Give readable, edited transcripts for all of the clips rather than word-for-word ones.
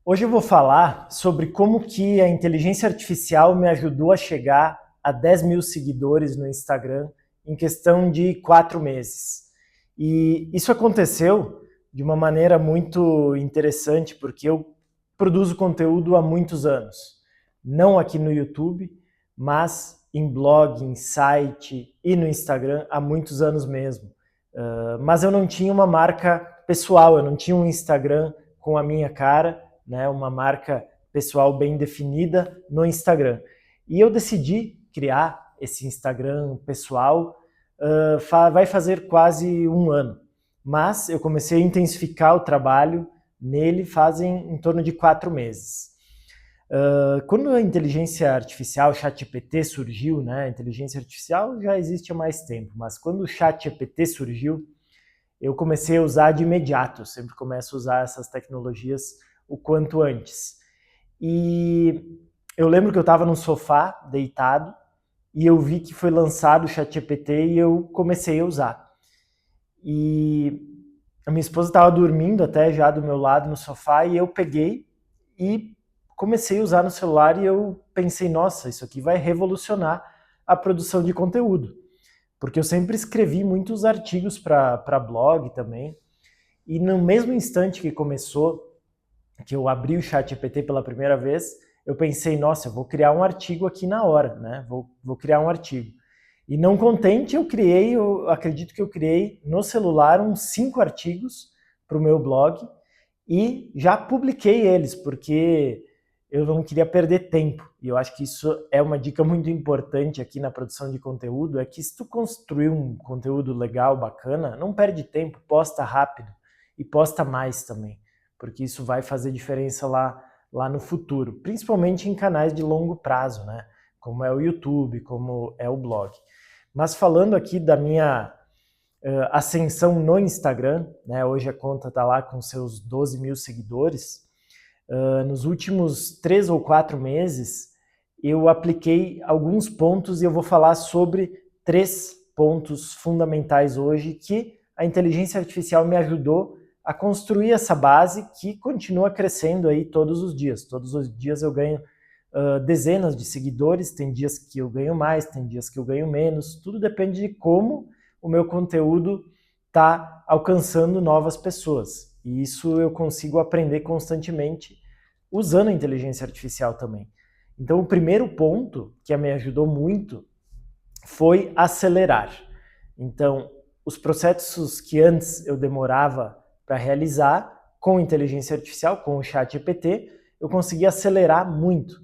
Hoje eu vou falar sobre como que a inteligência artificial me ajudou a chegar a 10 mil seguidores no Instagram em questão de 4 meses. E isso aconteceu de uma maneira muito interessante, porque eu produzo conteúdo há muitos anos. Não aqui no YouTube, mas em blog, em site e no Instagram há muitos anos mesmo. Mas eu não tinha uma marca pessoal, eu não tinha um Instagram com a minha cara, né, uma marca pessoal bem definida no Instagram. E eu decidi criar esse Instagram pessoal, vai fazer quase um ano. Mas eu comecei a intensificar o trabalho nele fazem em torno de 4 meses. Quando a inteligência artificial, o ChatGPT surgiu, né, a inteligência artificial já existe há mais tempo, mas quando o ChatGPT surgiu, eu comecei a usar de imediato. Eu sempre começo a usar essas tecnologias o quanto antes. E eu lembro que eu estava no sofá, deitado, e eu vi que foi lançado o ChatGPT e eu comecei a usar. E a minha esposa estava dormindo até já do meu lado no sofá e eu peguei e comecei a usar no celular e eu pensei, nossa, isso aqui vai revolucionar a produção de conteúdo. Porque eu sempre escrevi muitos artigos para blog também. E no mesmo instante que começou, que eu abri o ChatGPT pela primeira vez, eu pensei, nossa, eu vou criar um artigo aqui na hora, né? Vou criar um artigo. E não contente, eu acredito que eu criei no celular uns 5 artigos para o meu blog e já publiquei eles, porque eu não queria perder tempo. E eu acho que isso é uma dica muito importante aqui na produção de conteúdo, é que se tu construir um conteúdo legal, bacana, não perde tempo, posta rápido e posta mais também, porque isso vai fazer diferença lá no futuro, principalmente em canais de longo prazo, né? Como é o YouTube, como é o blog. Mas falando aqui da minha ascensão no Instagram, né? Hoje a conta está lá com seus 12 mil seguidores. Nos últimos 3 ou 4 meses, eu apliquei alguns pontos e eu vou falar sobre 3 pontos fundamentais hoje que a inteligência artificial me ajudou a construir essa base que continua crescendo aí todos os dias. Todos os dias eu ganho dezenas de seguidores, tem dias que eu ganho mais, tem dias que eu ganho menos, tudo depende de como o meu conteúdo está alcançando novas pessoas. E isso eu consigo aprender constantemente usando a inteligência artificial também. Então, o primeiro ponto que me ajudou muito foi acelerar. Então, os processos que antes eu demorava para realizar, com inteligência artificial, com o ChatGPT, eu consegui acelerar muito.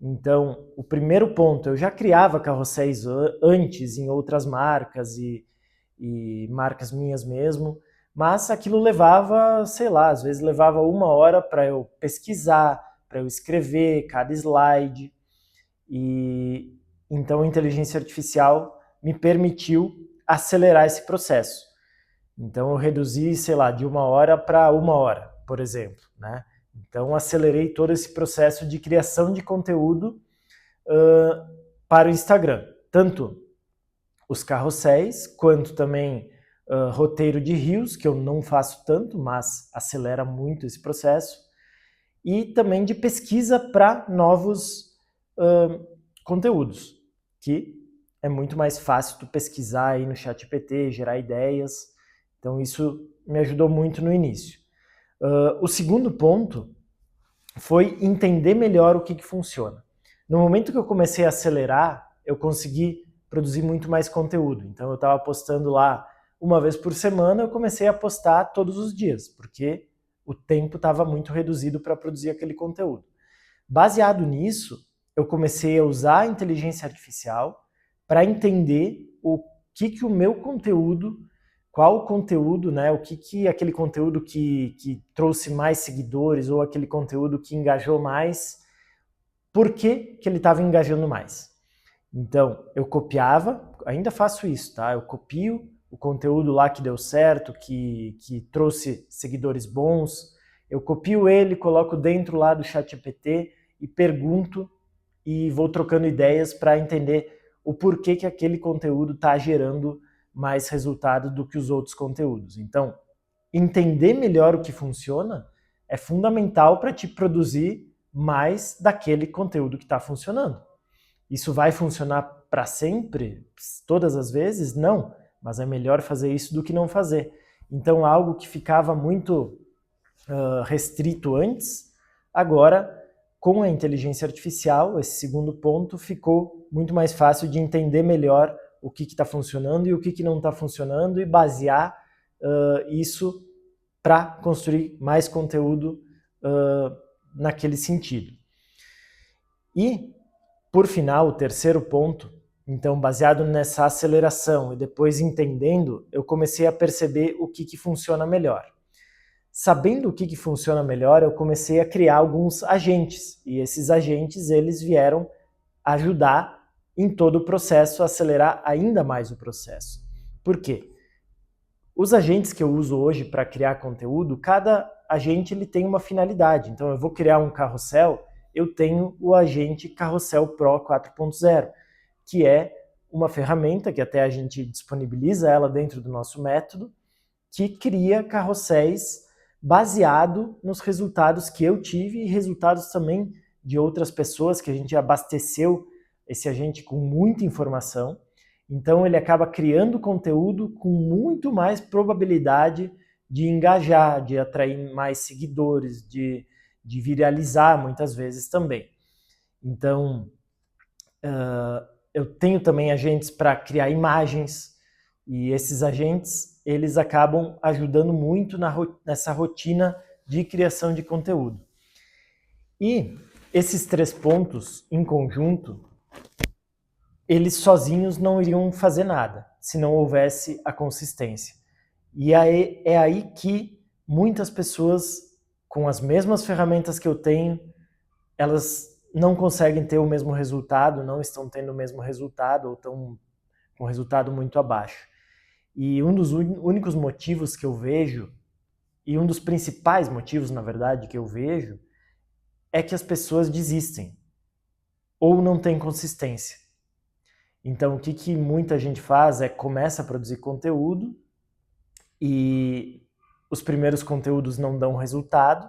Então, o primeiro ponto, eu já criava carrosséis antes em outras marcas e marcas minhas mesmo, mas aquilo levava, sei lá, às vezes levava uma hora para eu pesquisar, para eu escrever cada slide. E então a inteligência artificial me permitiu acelerar esse processo. Então eu reduzi, sei lá, de uma hora para uma hora, por exemplo, né? Então acelerei todo esse processo de criação de conteúdo para o Instagram, tanto os carrosséis quanto também roteiro de rios, que eu não faço tanto, mas acelera muito esse processo, e também de pesquisa para novos conteúdos, que é muito mais fácil tu pesquisar aí no ChatGPT, gerar ideias. Então isso me ajudou muito no início. O segundo ponto foi entender melhor o que funciona. No momento que eu comecei a acelerar, eu consegui produzir muito mais conteúdo. Então eu estava postando lá uma vez por semana, eu comecei a postar todos os dias, porque o tempo estava muito reduzido para produzir aquele conteúdo. Baseado nisso, eu comecei a usar a inteligência artificial para entender o que o meu conteúdo, qual o conteúdo, né, o que aquele conteúdo que trouxe mais seguidores ou aquele conteúdo que engajou mais, por que ele estava engajando mais. Então, eu copiava, ainda faço isso, tá? Eu copio o conteúdo lá que deu certo, que trouxe seguidores bons, eu copio ele, coloco dentro lá do ChatGPT e pergunto e vou trocando ideias para entender o porquê que aquele conteúdo está gerando mais resultado do que os outros conteúdos. Então, entender melhor o que funciona é fundamental para te produzir mais daquele conteúdo que está funcionando. Isso vai funcionar para sempre, todas as vezes? Não, mas é melhor fazer isso do que não fazer. Então, algo que ficava muito restrito antes, agora, com a inteligência artificial, esse segundo ponto, ficou muito mais fácil de entender melhor o que está funcionando e o que não está funcionando e basear isso para construir mais conteúdo naquele sentido. E, por final, o terceiro ponto, então, baseado nessa aceleração e depois entendendo, eu comecei a perceber o que funciona melhor. Sabendo o que funciona melhor, eu comecei a criar alguns agentes, e esses agentes eles vieram ajudar em todo o processo, a acelerar ainda mais o processo. Por quê? Os agentes que eu uso hoje para criar conteúdo, cada agente ele tem uma finalidade. Então eu vou criar um carrossel, eu tenho o agente Carrossel Pro 4.0, que é uma ferramenta que até a gente disponibiliza ela dentro do nosso método, que cria carrosséis baseado nos resultados que eu tive e resultados também de outras pessoas, que a gente abasteceu esse agente com muita informação. Então ele acaba criando conteúdo com muito mais probabilidade de engajar, de atrair mais seguidores, de viralizar muitas vezes também. Então eu tenho também agentes para criar imagens, e esses agentes eles acabam ajudando muito nessa rotina de criação de conteúdo. E esses 3 pontos em conjunto, eles sozinhos não iriam fazer nada, se não houvesse a consistência. E aí, é aí que muitas pessoas, com as mesmas ferramentas que eu tenho, elas não conseguem ter o mesmo resultado, não estão tendo o mesmo resultado, ou estão com um resultado muito abaixo. E um dos únicos motivos que eu vejo, e um dos principais motivos, na verdade, que eu vejo, é que as pessoas desistem, ou não têm consistência. Então, o que muita gente faz é começa a produzir conteúdo e os primeiros conteúdos não dão resultado,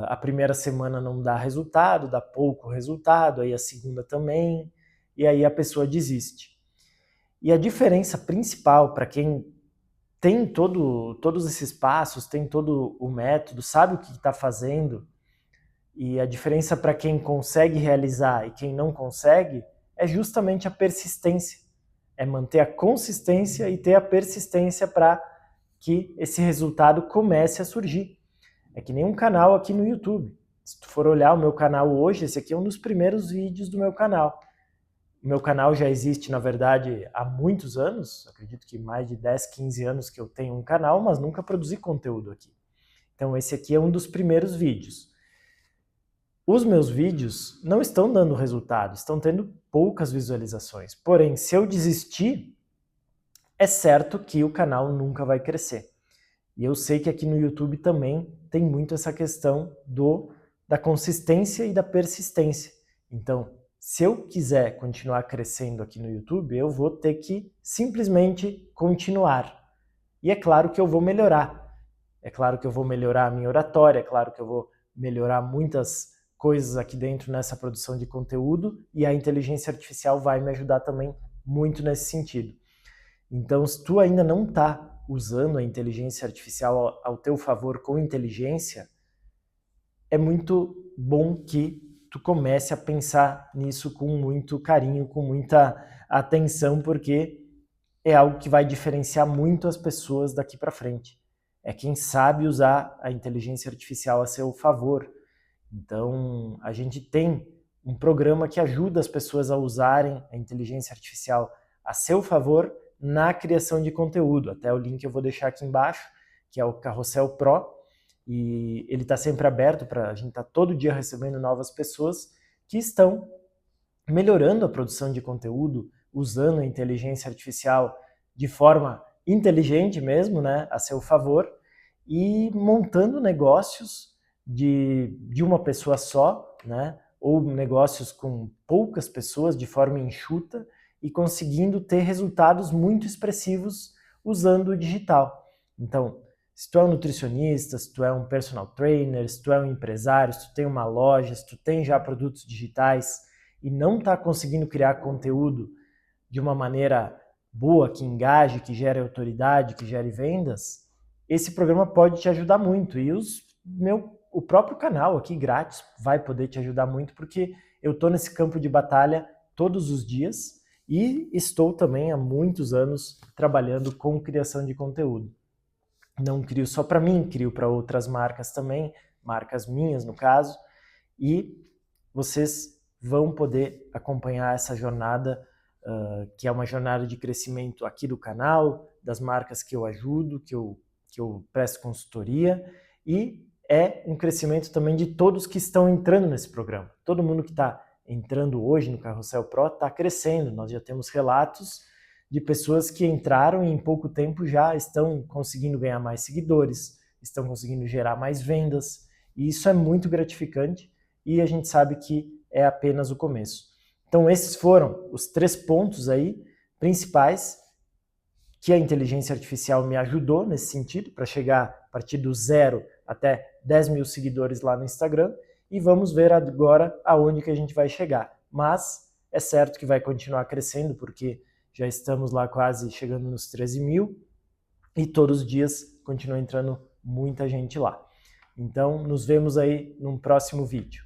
a primeira semana não dá resultado, dá pouco resultado, aí a segunda também, e aí a pessoa desiste. E a diferença principal para quem tem todos esses passos, tem todo o método, sabe o que está fazendo, e a diferença para quem consegue realizar e quem não consegue é justamente a persistência. É manter a consistência e ter a persistência para que esse resultado comece a surgir. É que nem um canal aqui no YouTube. Se tu for olhar o meu canal hoje, esse aqui é um dos primeiros vídeos do meu canal. O meu canal já existe, na verdade, há muitos anos, acredito que mais de 10, 15 anos que eu tenho um canal, mas nunca produzi conteúdo aqui. Então esse aqui é um dos primeiros vídeos. Os meus vídeos não estão dando resultado, estão tendo poucas visualizações. Porém, se eu desistir, é certo que o canal nunca vai crescer. E eu sei que aqui no YouTube também tem muito essa questão da consistência e da persistência. Então, se eu quiser continuar crescendo aqui no YouTube, eu vou ter que simplesmente continuar. E é claro que eu vou melhorar. É claro que eu vou melhorar a minha oratória, é claro que eu vou melhorar muitas coisas aqui dentro nessa produção de conteúdo, e a inteligência artificial vai me ajudar também muito nesse sentido. Então, se tu ainda não está usando a inteligência artificial ao teu favor com inteligência, é muito bom que tu comece a pensar nisso com muito carinho, com muita atenção, porque é algo que vai diferenciar muito as pessoas daqui para frente. É quem sabe usar a inteligência artificial a seu favor. Então, a gente tem um programa que ajuda as pessoas a usarem a inteligência artificial a seu favor na criação de conteúdo. Até o link eu vou deixar aqui embaixo, que é o Carrossel Pro, e ele está sempre aberto para a gente estar todo dia recebendo novas pessoas que estão melhorando a produção de conteúdo, usando a inteligência artificial de forma inteligente mesmo, né, a seu favor, e montando negócios de uma pessoa só, né, ou negócios com poucas pessoas de forma enxuta, e conseguindo ter resultados muito expressivos usando o digital. Então, Se tu é um nutricionista, se tu é um personal trainer, se tu é um empresário, se tu tem uma loja, se tu tem já produtos digitais e não está conseguindo criar conteúdo de uma maneira boa, que engaje, que gere autoridade, que gere vendas, esse programa pode te ajudar muito. E o próprio canal aqui grátis vai poder te ajudar muito, porque eu estou nesse campo de batalha todos os dias e estou também há muitos anos trabalhando com criação de conteúdo. Não crio só para mim, crio para outras marcas também, marcas minhas no caso, e vocês vão poder acompanhar essa jornada, que é uma jornada de crescimento aqui do canal, das marcas que eu ajudo, que eu presto consultoria, e é um crescimento também de todos que estão entrando nesse programa. Todo mundo que está entrando hoje no Carrossel Pro está crescendo. Nós já temos relatos de pessoas que entraram e em pouco tempo já estão conseguindo ganhar mais seguidores, estão conseguindo gerar mais vendas, e isso é muito gratificante e a gente sabe que é apenas o começo. Então esses foram os 3 pontos aí principais que a inteligência artificial me ajudou nesse sentido, para chegar a partir do 0 até 10 mil seguidores lá no Instagram, e vamos ver agora aonde que a gente vai chegar. Mas é certo que vai continuar crescendo, porque já estamos lá quase chegando nos 13 mil, e todos os dias continua entrando muita gente lá. Então, nos vemos aí num próximo vídeo.